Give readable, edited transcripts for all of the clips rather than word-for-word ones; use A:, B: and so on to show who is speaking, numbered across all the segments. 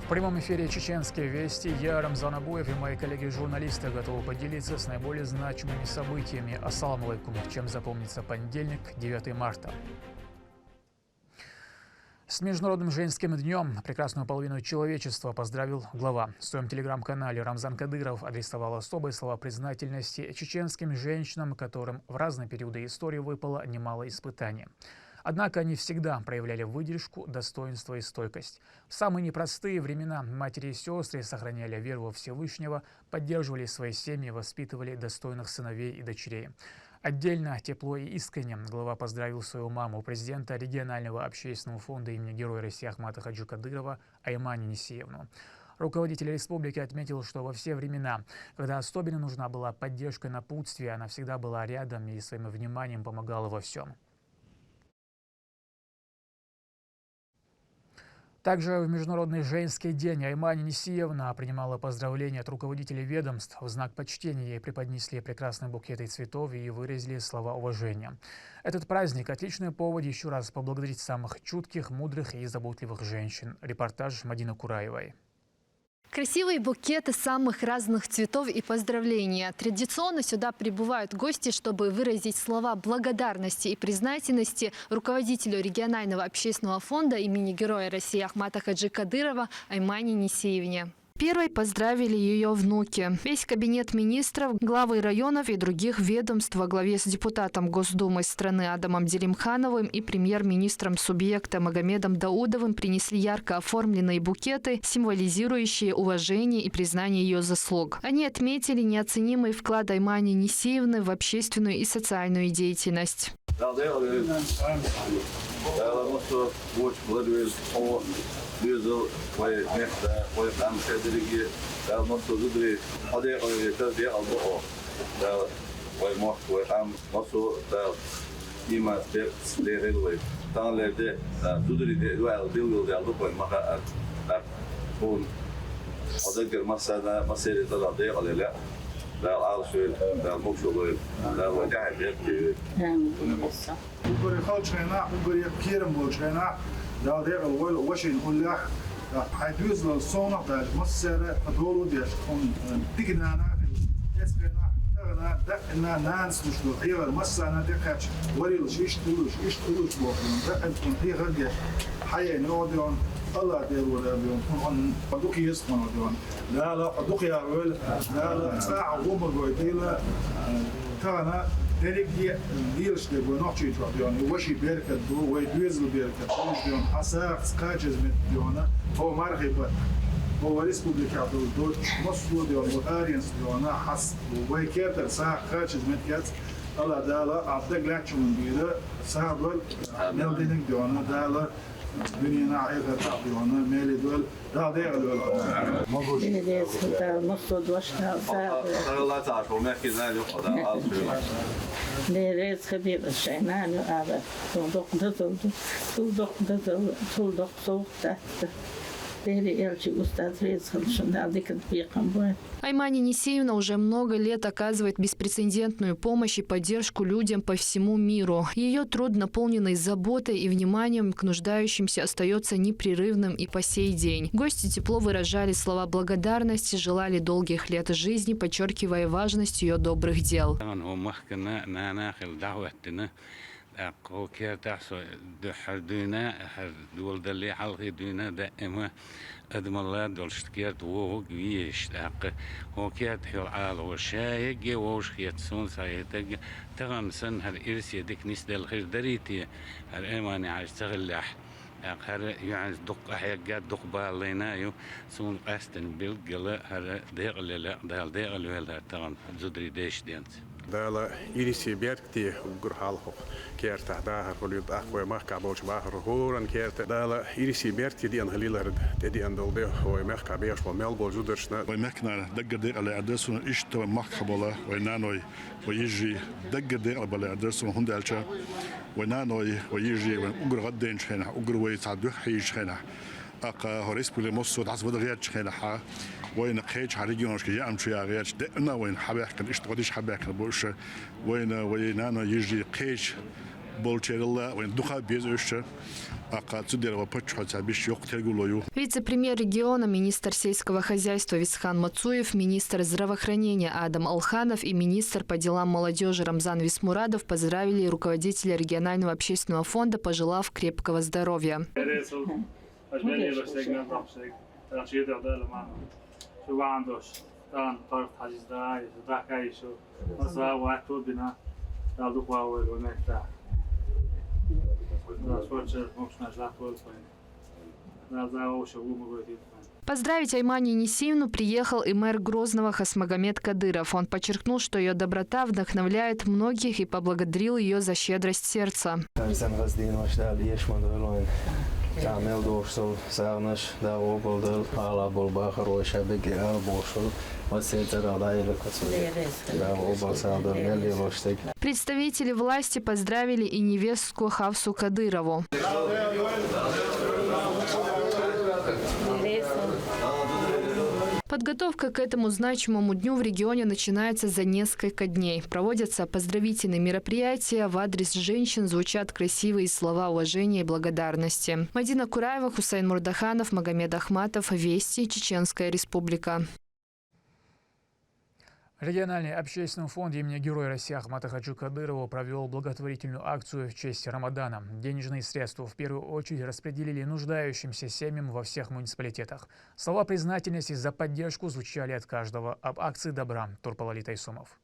A: В прямом эфире «Чеченские вести». Я, Рамзан Абуев, и мои коллеги-журналисты готовы поделиться с наиболее значимыми событиями. Ассаламу алейкум. Чем запомнится понедельник, 9 марта. С Международным женским днем прекрасную половину человечества поздравил глава. В своем телеграм-канале Рамзан Кадыров адресовал особые слова признательности чеченским женщинам, которым в разные периоды истории выпало немало испытаний. Однако они всегда проявляли выдержку, достоинство и стойкость. В самые непростые времена матери и сестры сохраняли веру во Всевышнего, поддерживали свои семьи, воспитывали достойных сыновей и дочерей. Отдельно, тепло и искренне глава поздравил свою маму, президента регионального общественного фонда имени Героя России Ахмата Хаджи Кадырова Аймани Несиевну. Руководитель республики отметил, что во все времена, когда особенно нужна была поддержка и напутствие, она всегда была рядом и своим вниманием помогала во всем. Также в Международный женский день Аймани Несиевна принимала поздравления от руководителей ведомств. В знак почтения ей преподнесли прекрасные букеты цветов и выразили слова уважения. Этот праздник – отличный повод еще раз поблагодарить самых чутких, мудрых и заботливых женщин. Репортаж Мадины Кураевой.
B: Красивые букеты самых разных цветов и поздравления. Традиционно сюда прибывают гости, чтобы выразить слова благодарности и признательности руководителю регионального общественного фонда имени Героя России Ахмата Хаджи Кадырова Аймани Несиевне. Первой поздравили ее внуки. Весь кабинет министров, главы районов и других ведомств во главе с депутатом Госдумы страны Адамом Делимхановым и премьер-министром субъекта Магомедом Даудовым принесли ярко оформленные букеты, символизирующие уважение и признание ее заслуг. Они отметили неоценимый вклад Аймани Несиевны в общественную и социальную деятельность.
C: Yüzyıl ve nefte ve kamşediligi ve mutlulukları hadi tabi aldı o da ve muht ve kam masu da ima stepleri ve tanlerde tudride ve aldı aldı ve maka da bu adı masada masayı da aldı alıyla da alışıyor da mokşulu da ve cahil
D: وبري خالشنا وبري كيرم بولشنا دا دير الويل وشين ولا حيدوز للصونة دا مسيرة فدولو ديش كون تيجنا اسكنا تغنا دقنا نانس مش لو هي المسانا دقش وري لشيش تلوش بوكن دقن كون هي غديش حي نوديون الله دير ولا بيون كون فدوك يسمون ديون لا فدوك يا ويل لا ساعة وما قويتيلا تغنا Derik diye işte bu nokçayı diyor. Vaşi berkat bu ve düzgün berkat. Diyor hasar skaçız mit diyor. O marhaba. O respublika diyor. Moslu diyor. O Aryans diyor. Has ve keter sağ skaçız mit kat. Allah dağla abdak laçımın diyor. Sağ dol. Neldinin diyor. Dağla dünyana ayırt diyor. Meli diyor. Dağ değil diyor.
E: Belediye Moslu başta sağ.
C: Allah taşo merkezler yok da alışıyor.
E: Neresi kadar şeyler abi. Tulduk soğukta.
B: Аймани Несиевна уже много лет оказывает беспрецедентную помощь и поддержку людям по всему миру. Ее труд, наполненный заботой и вниманием к нуждающимся, остается непрерывным и по сей день. Гости тепло выражали слова благодарности, желали долгих лет жизни, подчеркивая важность ее добрых дел.
F: أقوى تحصل حدينا دول دلي حلقي دينا دائما أدم الله دول شتكيت وهو قويش تحق هو كيت حيل عال وشايق ووش كيت سون سايتك تغن سن هالإرسي ديك نس دل خير دريتي هالإيماني عايش تغلح هر يعني دق حاجات دق بالينايو سون قاستن بالقلا هر دقل لا دقل ولا تغن زدري ديش دينت
G: دالا إيريسي بيركتي وجرحالهم كيرته داهر وليد أخوي ما كابوش باهر هورن كيرته دالا إيريسي بيركتي دي أن هليلر تدي أن دولبه هو ما كابيش وملبو جودرشنا
H: ومكنا دقة دي على أدرسون إيش تو مخبلا ونانوي ويجي دقة دي على أدرسون هندالشا ونانوي ويجي وأجر غدين شخنا أجر ويتعدو حيش شخنا أقا هوريس بلي مصود عصب غير شخنا حا وين قيتش على ريجيون شكي أمشي غير دقنا وين حباك كان إيش تقديش حباك بوش وين أنا يجي قيتش болчерла, духа безуще, а кацудерова почхаца биш yok тергулою.
B: Вице-премьер региона, министр сельского хозяйства Висхан Мацуев, министр здравоохранения Адам Алханов и министр по делам молодежи Рамзан Висмурадов поздравили руководителя регионального общественного фонда, пожелав крепкого здоровья. Поздравить Аймани Нисиевну приехал и мэр Грозного Хасмагомед Кадыров. Он подчеркнул, что ее доброта вдохновляет многих и поблагодарил ее за щедрость сердца. Представители власти поздравили и невестку Хавсу Кадырову. Подготовка к этому значимому дню в регионе начинается за несколько дней. Проводятся поздравительные мероприятия, в адрес женщин звучат красивые слова уважения и благодарности. Мадина Кураева, Хусейн Мурдаханов, Магомед Ахматов. Вести, Чеченская Республика.
A: Региональный общественный фонд имени Героя России Ахмата Хаджи Кадырова провел благотворительную акцию в честь Рамадана. Денежные средства в первую очередь распределили нуждающимся семьям во всех муниципалитетах. Слова признательности за поддержку звучали от каждого. Об акции добра Турпалали Тайсумов.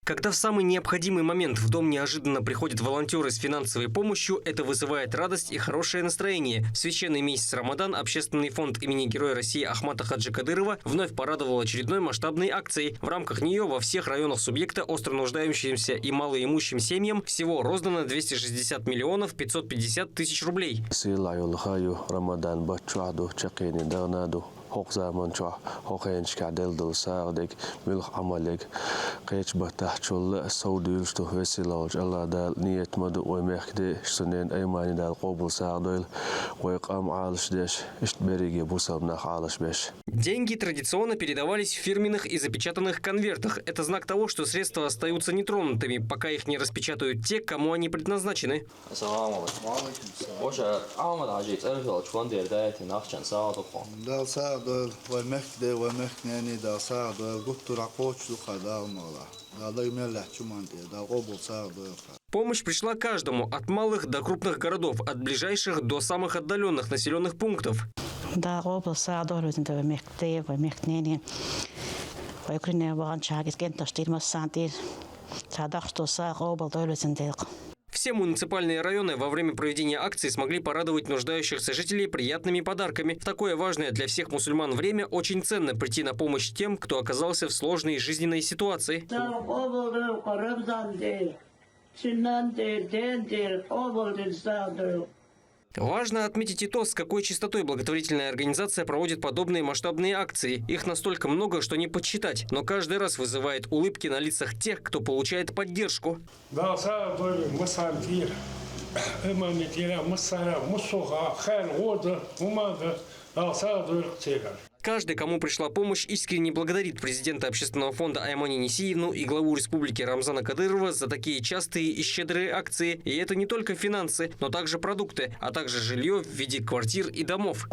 I: Когда в самый необходимый момент в дом неожиданно приходят волонтеры с финансовой помощью, это вызывает радость и хорошее настроение. В священный месяц Рамадан общественный фонд имени Героя России Ахмата Хаджи Кадырова вновь порадовал очередной масштабной акцией. В рамках нее во всех районах субъекта остро нуждающимся и малоимущим семьям всего роздано 260 миллионов 550 тысяч рублей. Деньги традиционно передавались в фирменных и запечатанных конвертах. Это знак того, что средства остаются нетронутыми, пока их не распечатают те, кому они предназначены. Помощь пришла каждому, от малых до крупных городов, от ближайших до самых отдаленных населенных пунктов. Все муниципальные районы во время проведения акции смогли порадовать нуждающихся жителей приятными подарками. В такое важное для всех мусульман время очень ценно прийти на помощь тем, кто оказался в сложной жизненной ситуации. Важно отметить и то, с какой частотой благотворительная организация проводит подобные масштабные акции. Их настолько много, что не подсчитать, но каждый раз вызывает улыбки на лицах тех, кто получает поддержку. Каждый, кому пришла помощь, искренне благодарит президента общественного фонда Аймани Нисиевну и главу республики Рамзана Кадырова за такие частые и щедрые акции. И это не только финансы, но также продукты, а также жилье в виде квартир и домов.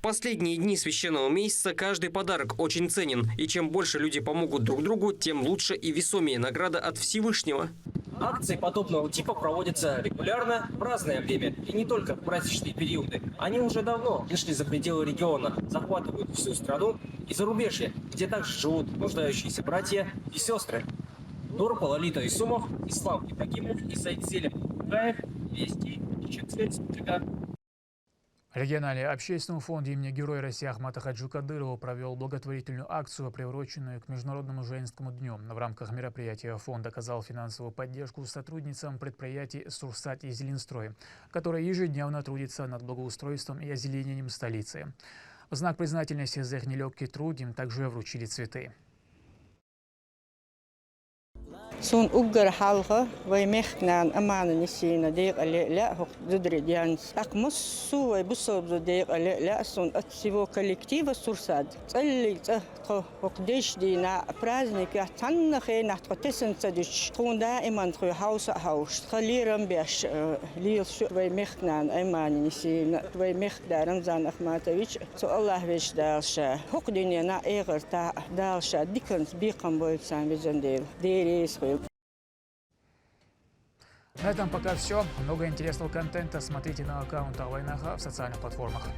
I: В последние дни священного месяца каждый подарок очень ценен. И чем больше люди помогут друг другу, тем лучше и весомее награда от Всевышнего. Акции подобного типа проводятся регулярно в разное время. И не только в праздничные периоды. Они уже давно вышли за пределы региона, захватывают всю страну и зарубежье, где также живут нуждающиеся братья и сестры. Турпалали Тайсумов, Ислам Ибрагимов и Саид Селим Кураев. Вести, Чеченская Республика.
A: Региональный общественный фонд имени Героя России Ахмата Хаджи Кадырова провел благотворительную акцию, приуроченную к Международному женскому дню. В рамках мероприятия фонд оказал финансовую поддержку сотрудницам предприятий «Сурсат» и «Зеленстрой», которые ежедневно трудятся над благоустройством и озеленением столицы. В знак признательности за их нелегкий труд им также вручили цветы.
E: Сон уггар халга ваймехнан амана нисина дек ля хок дудредянс. Так муссу вай бусоб дек ля сон от всего коллектива Сурсад. Цалли хок деш дина праздник я танна хейна тотесен цадиш. Кун дائما خو хауса хауш. Халирам беш лил шу ваймехнан амана нисина ваймехда Рамзан Ахматович. Со Аллах веш далша. Хок диня на эгер та далша диканс бикам будет сам визендел. Дерис.
A: На этом пока все. Много интересного контента смотрите на аккаунтах Вайнаха в социальных платформах.